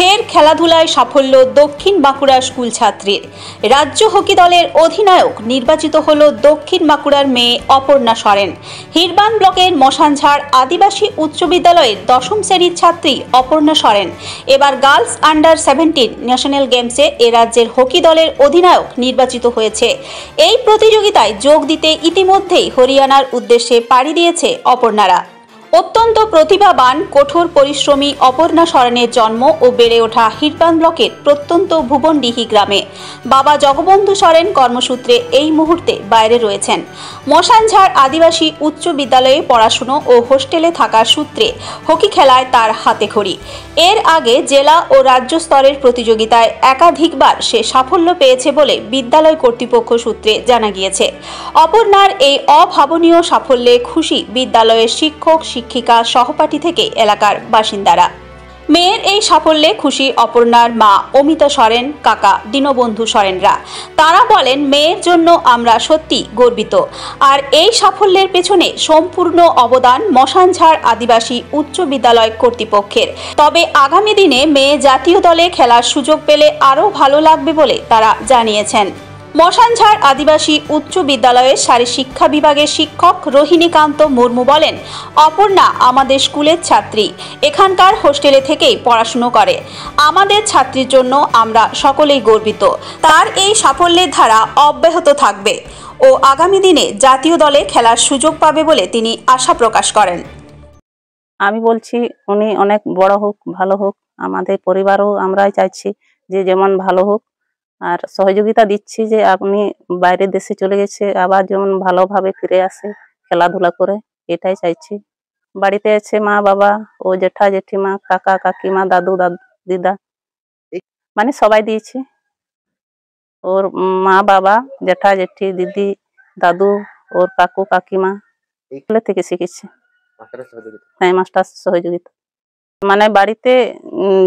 ফের খেলাধুলায় সাফল্য দক্ষিণ বাঁকুড়া স্কুল ছাত্রীর। রাজ্য হকি দলের অধিনায়ক নির্বাচিত হল দক্ষিণ বাঁকুড়ার মেয়ে অপর্ণা সরেন। হিরবান ব্লকের মশানঝাড় আদিবাসী উচ্চ বিদ্যালয়ের দশম শ্রেণীর ছাত্রী অপর্ণা সরেন এবার গার্লস আন্ডার 17 ন্যাশনাল গেমসে এ রাজ্যের হকি দলের অধিনায়ক নির্বাচিত হয়েছে। এই প্রতিযোগিতায় যোগ দিতে ইতিমধ্যেই হরিয়ানার উদ্দেশ্যে পাড়ি দিয়েছে অপর্ণারা। অত্যন্ত প্রতিভাবান, কঠোর পরিশ্রমী অপর্ণা সরেনের জন্ম ও বেড়ে ওঠা হিরবান ব্লকের প্রত্যন্ত ভুবনডিহি গ্রামে। বাবা জগবন্ধু সরেন কর্মসূত্রে এই মুহূর্তে বাইরে রয়েছেন। মশানঝাড় আদিবাসী উচ্চ বিদ্যালয়ে পড়াশুনো ও হোস্টেলে থাকার সূত্রে হকি খেলায় তার হাতেখড়ি। এর আগে জেলা ও রাজ্য স্তরের প্রতিযোগিতায় একাধিকবার সে সাফল্য পেয়েছে বলে বিদ্যালয় কর্তৃপক্ষ সূত্রে জানা গিয়েছে। অপর্ণার এই অভাবনীয় সাফল্যে খুশি বিদ্যালয়ের শিক্ষক, শিক্ষিকা, সহপাঠী থেকে এলাকার বাসিন্দারা। মেয়ের এই সাফল্যে খুশি অপর্ণার মা অমিতা সরেন, কাকা দীনবন্ধু সরেনরা। তারা বলেন, মেয়ের জন্য আমরা সত্যি গর্বিত। আর এই সাফল্যের পেছনে সম্পূর্ণ অবদান মশানঝাড় আদিবাসী উচ্চ বিদ্যালয় কর্তৃপক্ষের। তবে আগামী দিনে মেয়ে জাতীয় দলে খেলার সুযোগ পেলে আরও ভালো লাগবে বলে তারা জানিয়েছেন। মশানঝাড় আদিবাসী উচ্চ বিদ্যালয়ের শারীরশিক্ষা বিভাগের শিক্ষক রোহিণীকান্ত মুর্মু বলেন, অপর্ণা আমাদের স্কুলের ছাত্রী, এখানকার হোস্টেলে থেকেই পড়াশুনো করে। আমাদের ছাত্রীর জন্য আমরা সকলেই গর্বিত। তার এই সাফল্যের ধারা অব্যাহত থাকবে ও আগামী দিনে জাতীয় দলে খেলার সুযোগ পাবে বলে তিনি আশা প্রকাশ করেন। আমি বলছি উনি অনেক বড় হোক, ভালো হোক। আমাদের পরিবারও আমরাই চাইছি যে যেমন ভালো হোক, আর সহযোগিতা দিচ্ছি যে আপনি বাইরের দেশে চলে গেছে, আবার যেমন ভালোভাবে ফিরে আসে খেলাধুলা করে, এটাই চাইছি। বাড়িতে আছে মা, বাবা ও জেঠা, জেঠিমা, কাকা, কাকিমা, দাদু, দিদা, মানে সবাই দিয়েছি। ওর মা, বাবা, জেঠা, জেঠি, দিদি, দাদু, ওর কাকু, কাকিমা এগুলো থেকে শিখেছি। হ্যাঁ, মাস্টার সহযোগিতা। মানে বাড়িতে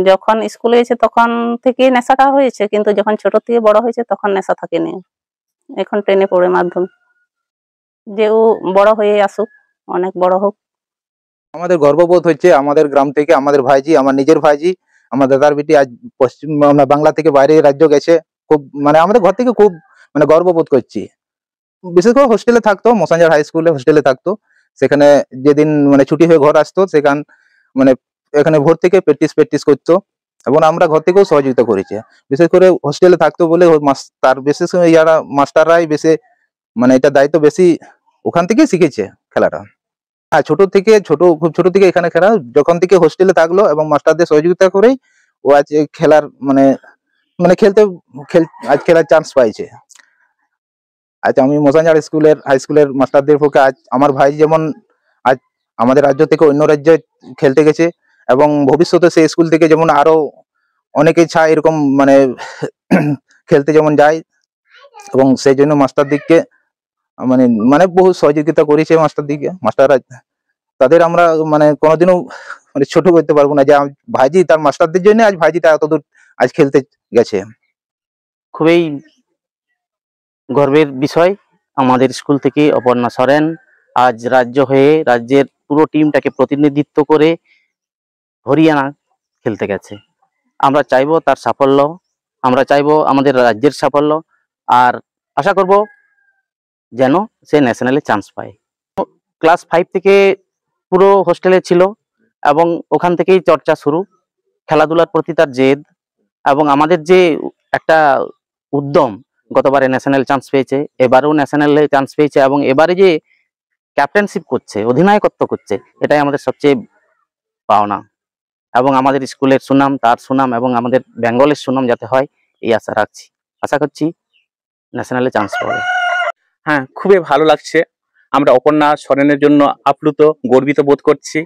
যখন স্কুলে গেছে তখন থেকে নেশাটা হয়েছে, কিন্তু যখন ছোট থেকে বড় হয়েছে তখন নেশা থাকেনি। এখন ট্রেনে পড়ে মাধ্যমিক, যে ও বড় হয়ে আসুক, অনেক বড় হোক। আমাদের গর্ববোধ হচ্ছে আমাদের গ্রাম থেকে আমাদের ভাইজি, আমার নিজের ভাইজি, আমার দাদার বেটি আজ পশ্চিম বাংলা থেকে বাইরে রাজ্য গেছে। খুব মানে আমাদের ঘর থেকে খুব মানে গর্ববোধ করছি। বিশেষ করে হোস্টেলে থাকতো, মশানঝাড় হাই স্কুলে হোস্টেলে থাকতো। সেখানে যেদিন মানে ছুটি হয়ে ঘর আসতো, সেখান মানে এখানে ভোর থেকে প্র্যাকটিস করতো এবং আমরা ঘর থেকেও সহযোগিতা করেছি। বিশেষ করে হোস্টেলে থাকতো বলে তার বিশেষ যারা মাস্টাররাই বেশি মানে এটা দায়িত্ব বেশি, ওখান থেকেই শিখেছে খেলাটা। হ্যাঁ, খুব ছোট থেকে এখানে খেলা, যখন থেকে হোস্টেলে থাকলো এবং মাস্টারদের সহযোগিতা করেই ও আজ খেলার মানে মানে আজ খেলার চান্স পাইছে। আজ আমি মশানঝাড় হাই স্কুলের মাস্টারদের পক্ষে আজ আমার ভাই যেমন আজ আমাদের রাজ্য থেকে অন্য রাজ্যে খেলতে গেছে এবং ভবিষ্যতে সেই স্কুল থেকে যেমন আরো অনেকে চায় এরকম মানে খেলতে যেমন যায়, এবং সেই জন্য মাস্টার দিককে মানে মানে বহু সহযোগিতা করেছে মাস্টাররা। তাদের আমরা মানে কোনোদিনও মানে ছোট করতে পারবো না যে ভাইজি তার মাস্টারদের জন্য আজ ভাইজিটা এতদূর আজ খেলতে গেছে। খুবই গর্বের বিষয়, আমাদের স্কুল থেকে অপর্ণা সরেন আজ রাজ্য হয়ে রাজ্যের পুরো টিমটাকে প্রতিনিধিত্ব করে হরিয়ানা খেলতে গেছে। আমরা চাইবো তার সাফল্য, আমরা চাইবো আমাদের রাজ্যের সাফল্য, আর আশা করব যেন সে ন্যাশনালে চান্স পায়। ক্লাস 5 থেকে পুরো হোস্টেলে ছিল এবং ওখান থেকেই চর্চা শুরু, খেলাধুলার প্রতি তার জেদ এবং আমাদের যে একটা উদ্যম। গতবারে ন্যাশনাল চান্স পেয়েছে, এবারেও ন্যাশনালে চান্স পেয়েছে এবং এবারে যে ক্যাপ্টেনশিপ করছে, অধিনায়কত্ব করছে, এটাই আমাদের সবচেয়ে পাওনা। এবং আমাদের স্কুলের সুনাম, তার সুনাম এবং আমাদের বেঙ্গলের সুনাম যাতে হয়, এই আশা রাখছি। আশা করছি ন্যাশনালে চান্স পাবে। হ্যাঁ, খুবই ভালো লাগছে। আমরা অপর্ণা সরেনের জন্য আপ্লুত, গর্বিত বোধ করছি।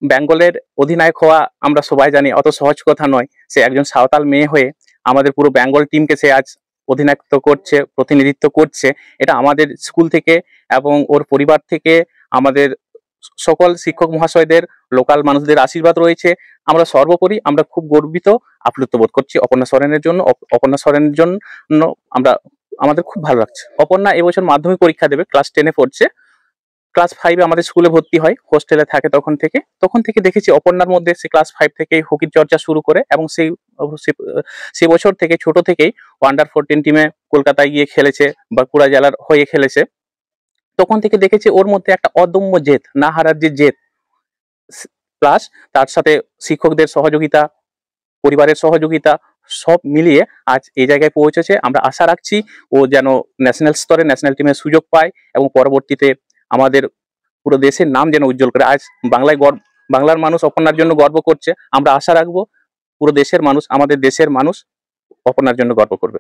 বেঙ্গলের অধিনায়ক হওয়া আমরা সবাই জানি অত সহজ কথা নয়। সে একজন সাঁওতাল মেয়ে হয়ে আমাদের পুরো বেঙ্গল টিমকে সে আজ অধিনায়কত্ব করছে, প্রতিনিধিত্ব করছে। এটা আমাদের স্কুল থেকে এবং ওর পরিবার থেকে, আমাদের সকল শিক্ষক মহাশয়দের, লোকাল মানুষদের আশীর্বাদ রয়েছে। আমরা সর্বোপরি আমরা খুব গর্বিত, আপ্লুত বোধ করছি অপর্ণা সরেনের জন্য। আমাদের খুব ভালো লাগছে। অপর্ণা এবছর মাধ্যমিক পরীক্ষা দেবে, ক্লাস 10-এ পড়ছে। ক্লাস 5-এ আমাদের স্কুলে ভর্তি হয়, হোস্টেলে থাকে তখন থেকে দেখেছি অপর্ণার মধ্যে সে ক্লাস 5 থেকেই হকির চর্চা শুরু করে এবং সেই বছর থেকে ছোট থেকেই আন্ডার 14 টিমে কলকাতায় গিয়ে খেলেছে, বাঁকুড়া জেলার হয়ে খেলেছে। তখন থেকে দেখেছি ওর মধ্যে একটা অদম্য জেদ, না হারার যে জেদ, প্লাস তার সাথে শিক্ষকদের সহযোগিতা, পরিবারের সহযোগিতা সব মিলিয়ে আজ এই জায়গায় পৌঁছেছে। আমরা আশা রাখছি ও যেন ন্যাশনাল স্তরে ন্যাশনাল টিমের সুযোগ পায় এবং পরবর্তীতে আমাদের পুরো দেশের নাম যেন উজ্জ্বল করে। আজ বাংলার মানুষ অপর্ণার জন্য গর্ব করছে, আমরা আশা রাখবো পুরো দেশের মানুষ, আমাদের দেশের মানুষ অপর্ণার জন্য গর্ব করবে।